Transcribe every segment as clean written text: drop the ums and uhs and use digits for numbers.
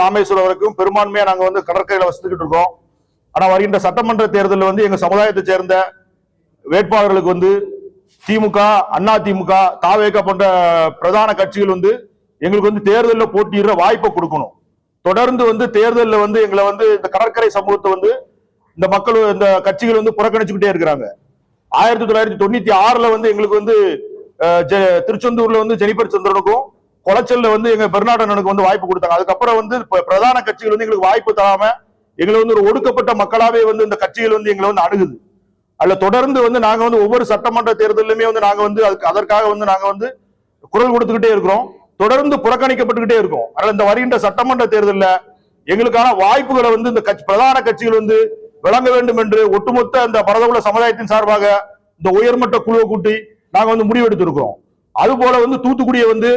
ராமேஸ்வரம் வரைக்கும் பெரும்பான்மையா நாங்க வந்து கடற்கரையில வசித்துக்கிட்டு இருக்கோம். ஆனா வருகின்ற சட்டமன்ற தேர்தலில் வந்து எங்க சமுதாயத்தை சேர்ந்த வேட்பாளர்களுக்கு வந்து திமுக, அண்ணா திமுக, தாவேக போன்ற பிரதான கட்சிகள் வந்து எங்களுக்கு வந்து தேர்தலில் போட்டியிடுற வாய்ப்பை கொடுக்கணும். தொடர்ந்து வந்து தேர்தலில் வந்து எங்களை வந்து இந்த கடற்கரை சமூகத்தை வந்து இந்த மக்கள் இந்த கட்சிகள் வந்து புறக்கணிச்சுக்கிட்டே இருக்கிறாங்க. 1996 வந்து எங்களுக்கு வந்து திருச்செந்தூர்ல வந்து ஜெனிபர் சந்திரனுக்கும் கொளச்சல்ல வந்து எங்க பெர்னாடனுக்கு வந்து வாய்ப்பு கொடுத்தாங்க. அதுக்கப்புறம் வந்து பிரதான கட்சிகள் வந்து எங்களுக்கு வாய்ப்பு தராம எங்களை வந்து ஒரு ஒடுக்கப்பட்ட மக்களாவே வந்து இந்த கட்சிகள் வந்து எங்களை வந்து அணுகுது. அதுல தொடர்ந்து வந்து நாங்க வந்து ஒவ்வொரு சட்டமன்ற தேர்தலுமே வந்து நாங்க வந்து அதற்காக வந்து நாங்க வந்து குரல் கொடுத்துக்கிட்டே இருக்கிறோம். தொடர்ந்து புறக்கணிக்கப்பட்டுக்கிட்டே இருக்கோம். அதனால இந்த வருகின்ற சட்டமன்ற தேர்தலில் எங்களுக்கான வாய்ப்புகளை வந்து இந்த பிரதான கட்சிகள் வந்து வழங்க வேண்டும் என்று ஒட்டுமொத்த அந்த பரதவுல சமுதாயத்தின் சார்பாக இந்த உயர்மட்ட குழுவை கூட்டி நாங்க வந்து முடிவெடுத்திருக்கிறோம். அது போல வந்து தூத்துக்குடியை வந்து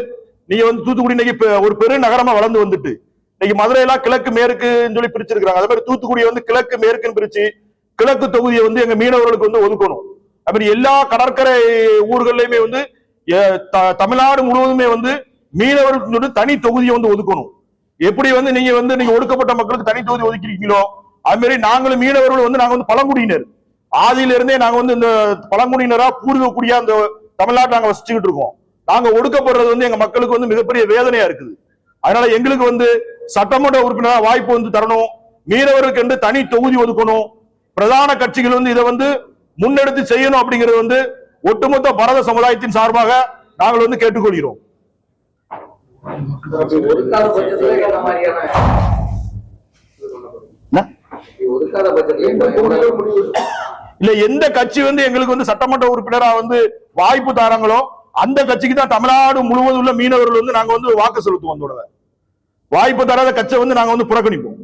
நீங்க வந்து தூத்துக்குடி இன்னைக்கு ஒரு பெரு நகரமா வளர்ந்து வந்துட்டு இன்னைக்கு மதுரையெல்லாம் கிழக்கு மேற்குன்னு சொல்லி பிரிச்சிருக்காங்க. அதே மாதிரி தூத்துக்குடியை வந்து கிழக்கு மேற்குன்னு பிரிச்சு கிழக்கு தொகுதியை வந்து எங்க மீனவர்களுக்கு வந்து ஒதுக்கணும். அப்படி எல்லா கடற்கரை ஊர்கள்லயுமே வந்து தமிழ்நாடு முழுவதுமே வந்து மீனவர்களுக்கு தனி தொகுதியை வந்து ஒதுக்கணும். எப்படி வந்து நீங்க ஒடுக்கப்பட்ட மக்களுக்கு தனி தொகுதி ஒதுக்கிறீங்களோ அது மாதிரி நாங்களும் மீனவர்கள் வந்து நாங்க வந்து பழங்குடியினர் ஆதியில இருந்தே நாங்க வந்து இந்த பழங்குடியினரா பூர்வீகக்கூடிய அந்த தமிழ்நாட்டில் நாங்க வசிச்சுக்கிட்டு இருக்கோம். நாங்க ஒடுக்கப்படுறது வந்து எங்க மக்களுக்கு வந்து மிகப்பெரிய வேதனையா இருக்குது. அதனால எங்களுக்கு வந்து சட்டமன்ற உறுப்பினராக வாய்ப்பு வந்து தரணும். மீனவர்களுக்கு என்று தனி தொகுதி ஒதுக்கணும். பிரதான கட்சிகள் வந்து இதை வந்து முன்னெடுத்து செய்யணும் அப்படிங்கிறது வந்து ஒட்டுமொத்த பாரத சமுதாயத்தின் சார்பாக நாங்கள் வந்து கேட்டுக்கொள்கிறோம். இல்ல எந்த கட்சி வந்து எங்களுக்கு வந்து சட்டமன்ற உறுப்பினரா வந்து வாய்ப்பு தாராங்களோ அந்த கட்சிக்கு தான் தமிழ்நாடு முழுவதும் உள்ள மீனவர்கள் வந்து நாங்க வந்து வாக்கு செலுத்துவோம். வாய்ப்பு தராத கட்சியை வந்து நாங்க வந்து புறக்கணிப்போம்.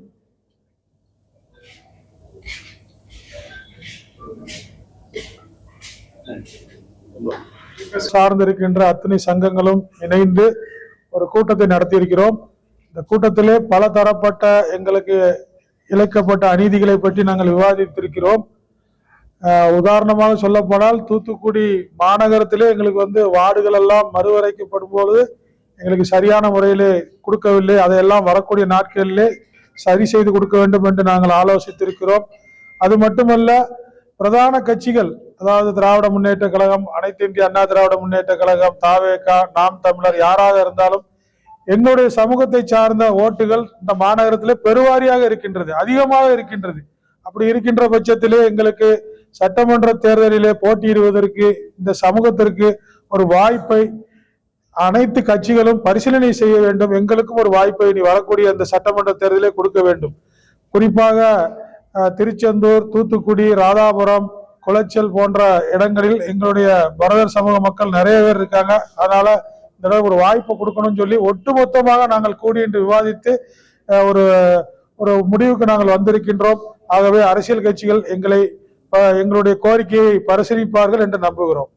சார்ந்திருக்கின்ற அத்தனை சங்கங்களும் இணைந்து ஒரு கூட்டத்தை நடத்தியிருக்கிறோம். இந்த கூட்டத்திலே பல தரப்பட்ட எங்களுக்கு இழைக்கப்பட்ட அநீதிகளை பற்றி நாங்கள் விவாதித்திருக்கிறோம். உதாரணமாக சொல்ல போனால் தூத்துக்குடி மாநகரத்திலே எங்களுக்கு வந்து வார்டுகள் எல்லாம் மறுவரைக்கப்படும் போது எங்களுக்கு சரியான முறையிலே கொடுக்கவில்லை. அதையெல்லாம் வரக்கூடிய நாட்களிலே சரி செய்து கொடுக்க வேண்டும் என்று நாங்கள் ஆலோசித்திருக்கிறோம். அது மட்டுமல்ல, பிரதான கட்சிகள் அதாவது திராவிட முன்னேற்ற கழகம், அனைத்து இந்திய அண்ணா திராவிட முன்னேற்ற கழகம், தாவேகா, நாம் தமிழர் யாராக இருந்தாலும் என்னுடைய சமூகத்தை சார்ந்த ஓட்டுகள் இந்த மாநகரத்திலே பெருவாரியாக இருக்கின்றது, அதிகமாக இருக்கின்றது. அப்படி இருக்கின்ற பட்சத்திலே எங்களுக்கு சட்டமன்ற தேர்தலிலே போட்டியிடுவதற்கு இந்த சமூகத்திற்கு ஒரு வாய்ப்பை அனைத்து கட்சிகளும் பரிசீலனை செய்ய வேண்டும். எங்களுக்கும் ஒரு வாய்ப்பை இனி வரக்கூடிய அந்த சட்டமன்ற தேர்தலிலே கொடுக்க வேண்டும். குறிப்பாக திருச்செந்தூர், தூத்துக்குடி, ராதாபுரம், குளச்சல் போன்ற இடங்களில் எங்களுடைய பரதர் சமூக மக்கள் நிறைய பேர் இருக்காங்க. அதனால இந்த ஒரு வாய்ப்பை கொடுக்கணும்னு சொல்லி ஒட்டுமொத்தமாக நாங்கள் கூடி இன்று விவாதித்து ஒரு முடிவுக்கு நாங்கள் வந்திருக்கின்றோம். ஆகவே அரசியல் கட்சிகள் எங்களுடைய கோரிக்கையை பரிசீலிப்பார்கள் என்று நம்புகிறோம்.